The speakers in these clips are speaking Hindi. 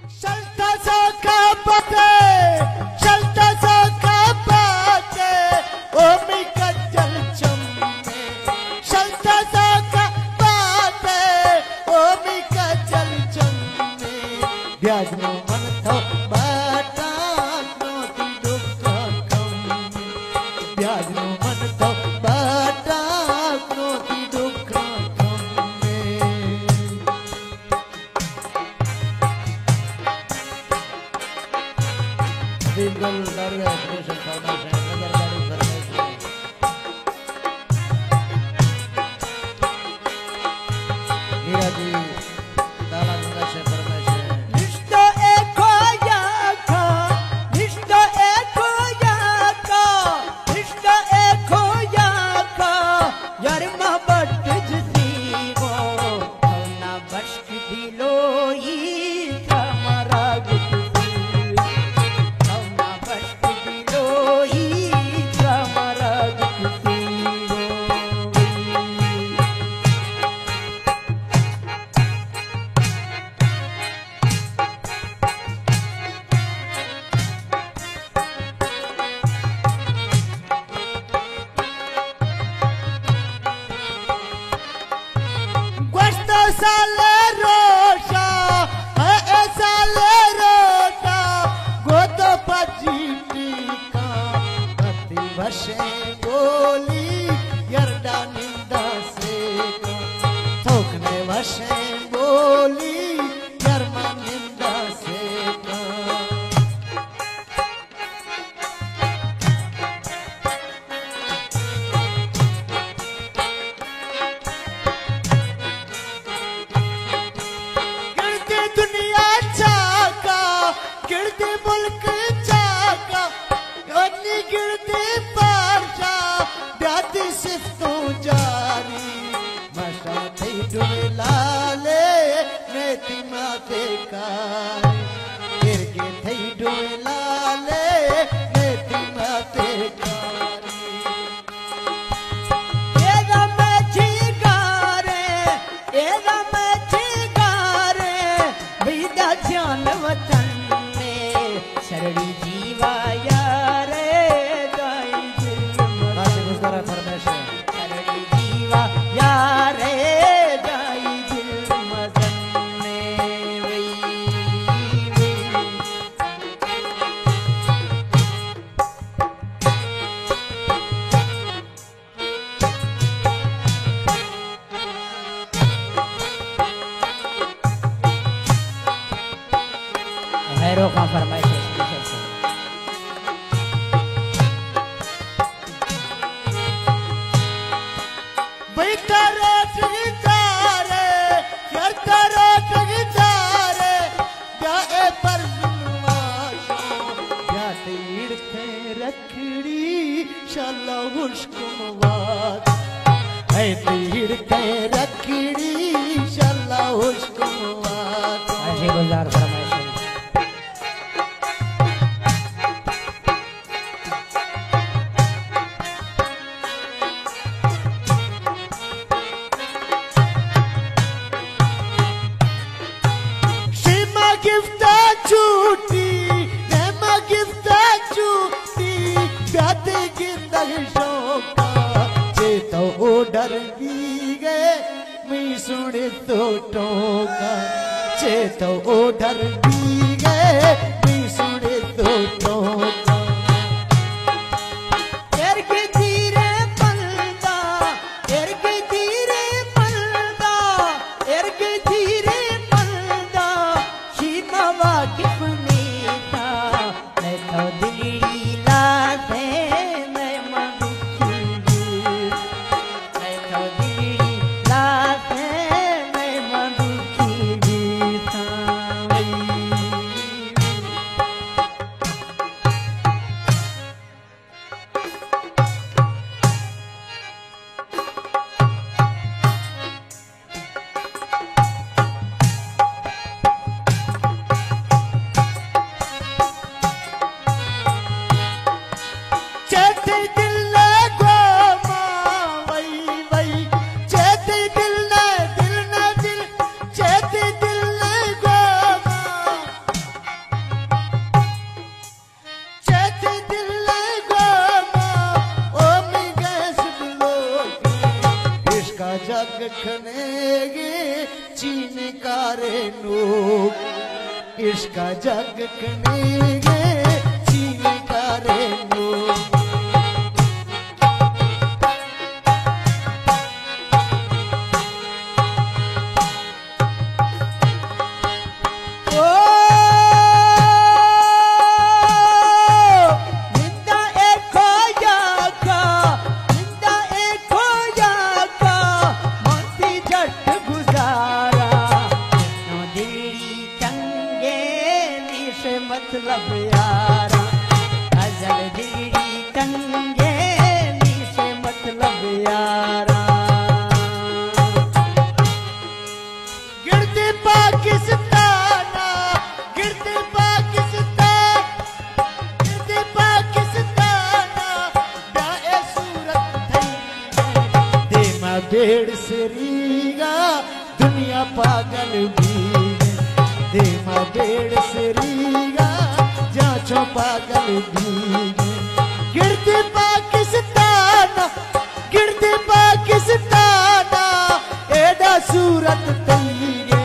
चलता सा का पते चलता सा का पते ओ मी कजल चम्मे चलता सा का पते ओ मी कजल चम्मे ब्याज नो मन तो बाटा क्रोती दुखा कम्मे ब्याज नो मन तो बाटा क्रोती दुखा कम्मे बिल्कुल दरगाह स्पेशल फरमाइश है नजरदारी फरमाइश है मीरा जी ताला गंगा से फरमाइश है रिश्ता एक होया का रिश्ता एक होया का रिश्ता एक होया का यार मोहब्बत जसी वो ना बश्क दिलोई हमारा साले रोशा है साले रोशा गोतो पजीटी का अति वशे बोली यरडा निंदा से थोकने वशे बोली यरमा निंदा से दुनिया चाका गिरती मुल्क चाका गन्नी गिरती पारशा ब्याती सिफ्तों जारी मशा थी डुलाले नेति माते कारी गिरगे थी डुलाले नेति माते कारी एदा मैं जीगारे एदा मैं जान वतन में शरड़ी जीवा यार दाई दिल फरमाइश शरड़ी जीवा यार दाई दिल मदन में हैरो का फरमाइश है स्पेशल से बैठा रोट गिटारे करता रोट गिटारे जाए पर जुनवाशो या तीर थे रखड़ी शाला हुस्कुमवात है तीर थे रखड़ी शाला हुस्कुमवात ऐसे गुलजार फरमाइश है गिफ्टा छूटी नेमा गिफ्टा छूटी प्याते गिंदग शोका चेतो ओडर दी गए मी सुने तो टोका चेतो ओडर दी गए मी सुने तो टोका खनेगे चीन कारे नूक इसका जग खनेगे चीन कारे नूक मतलब यारा अजल दीड़ी टंगे नीचे मतलब यारा गिरते पाकिस्ताना गिरते पाकिस्तान गिरते पाकिस्ताना डाए सूरत थई दे मा बेड़ सरीगा दुनिया पागल भी दे मा बेड़ सरीगा जांचो पागल भी गिरते पाकिस्ताना एडा सूरत तईगे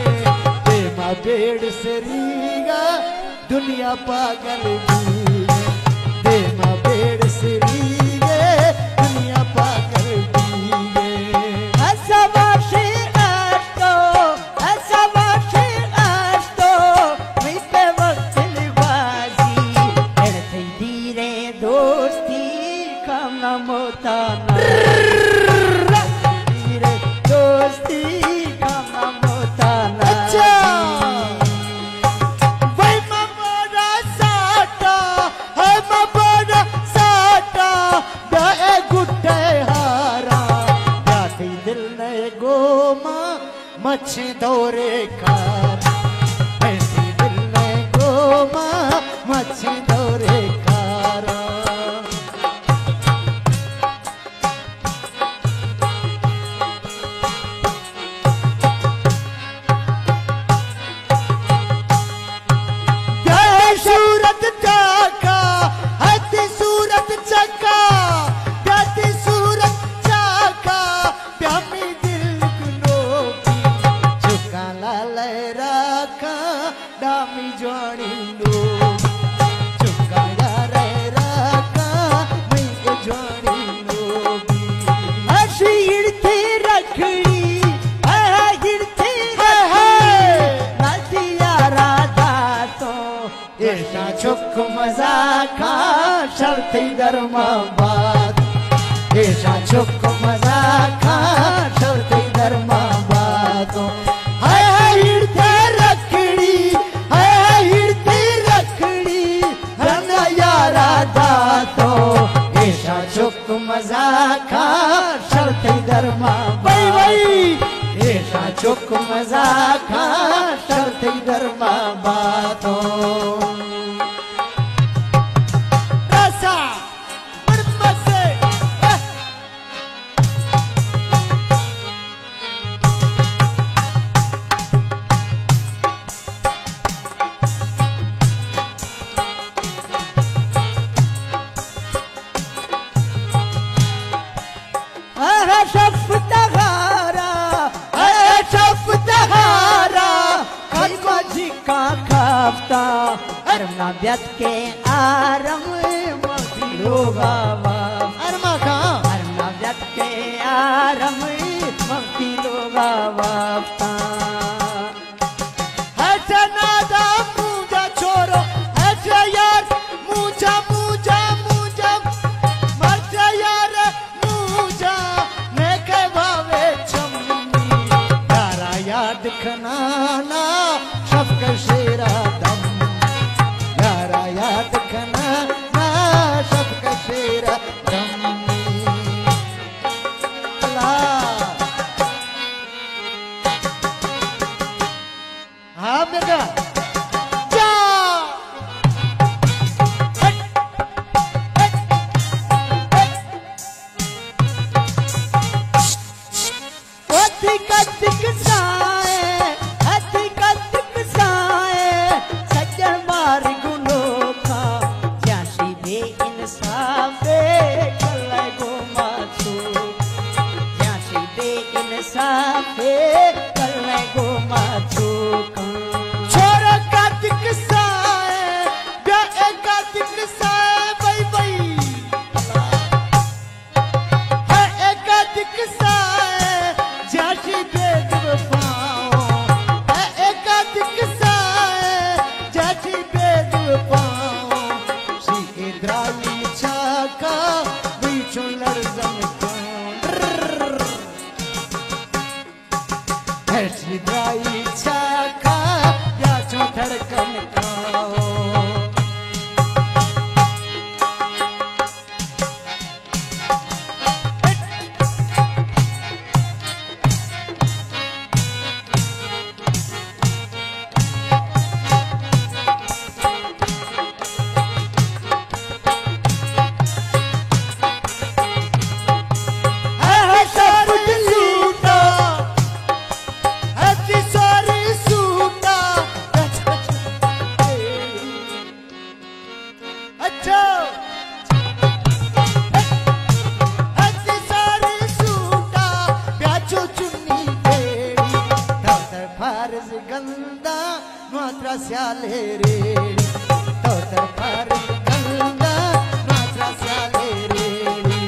दे मा बेड़ सरीगा दुनिया पागल भी दे मा बेड़ सरीगे दुनिया पागल भी मच्छी दौरे कार ऐसी दिल ने गोमा मच्छी दौरे कार सूरत चाका हती सूरत चका जाती सूरत चाका प्यामी डामी जानी लो चुका यार राका मैं जानी लो अशी इड़ती रखड़ी गिरती नदी यारा दातो ऐसा चुक मजाका शर्ती धर्माबाद ऐसा चुक मजाका शर्ती धर्माबाद चुक मजाका शर्ती धर्मा बाई ऐसा चुक मजाका शर्ती धर्मा बातो रसा बरमसे अरमा व्यत के आरम लोगा अरमा कहाँ अरमा व्यत के आरम मक्ति लोगा वापता ऐसे नादा मुझा छोरो ऐसे यार मुझा मुझा मुझा मर यार मुझा मैं के भावे चम्मी तारा याद खनाना सबका शेरा दम यारा याद खनाना सबका शेरा दम बनकाओ। गंदा मात्रा स्याले रेड़ी तो दरबार गंदा मात्रा स्याले रेड़ी।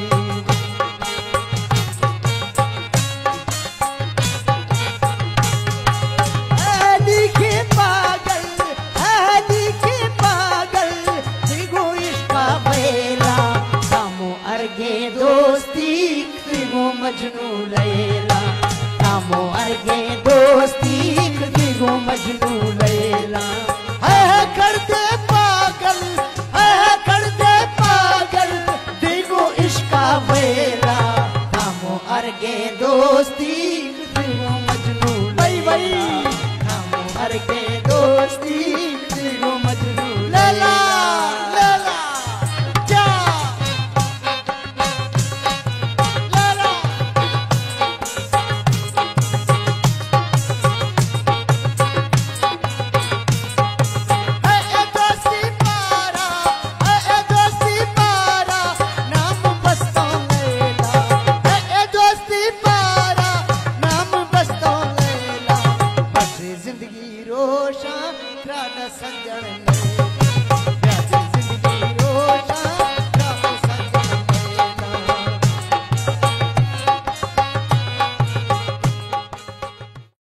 आदि के पागल दिगो इसका बेला कामो अर्गे दोस्ती दिगो मजनू लैला कामो अर्गे दोस्ती दिगो मजनू लैला। है कर दे पागल दिगो इश्का वेला कामो अर्गे दोस्ती दिगो मजनू लैला कामो अर्गे दोस्ती दिगो मजनू लैला। जिंदगी रोशा त्रादा सजण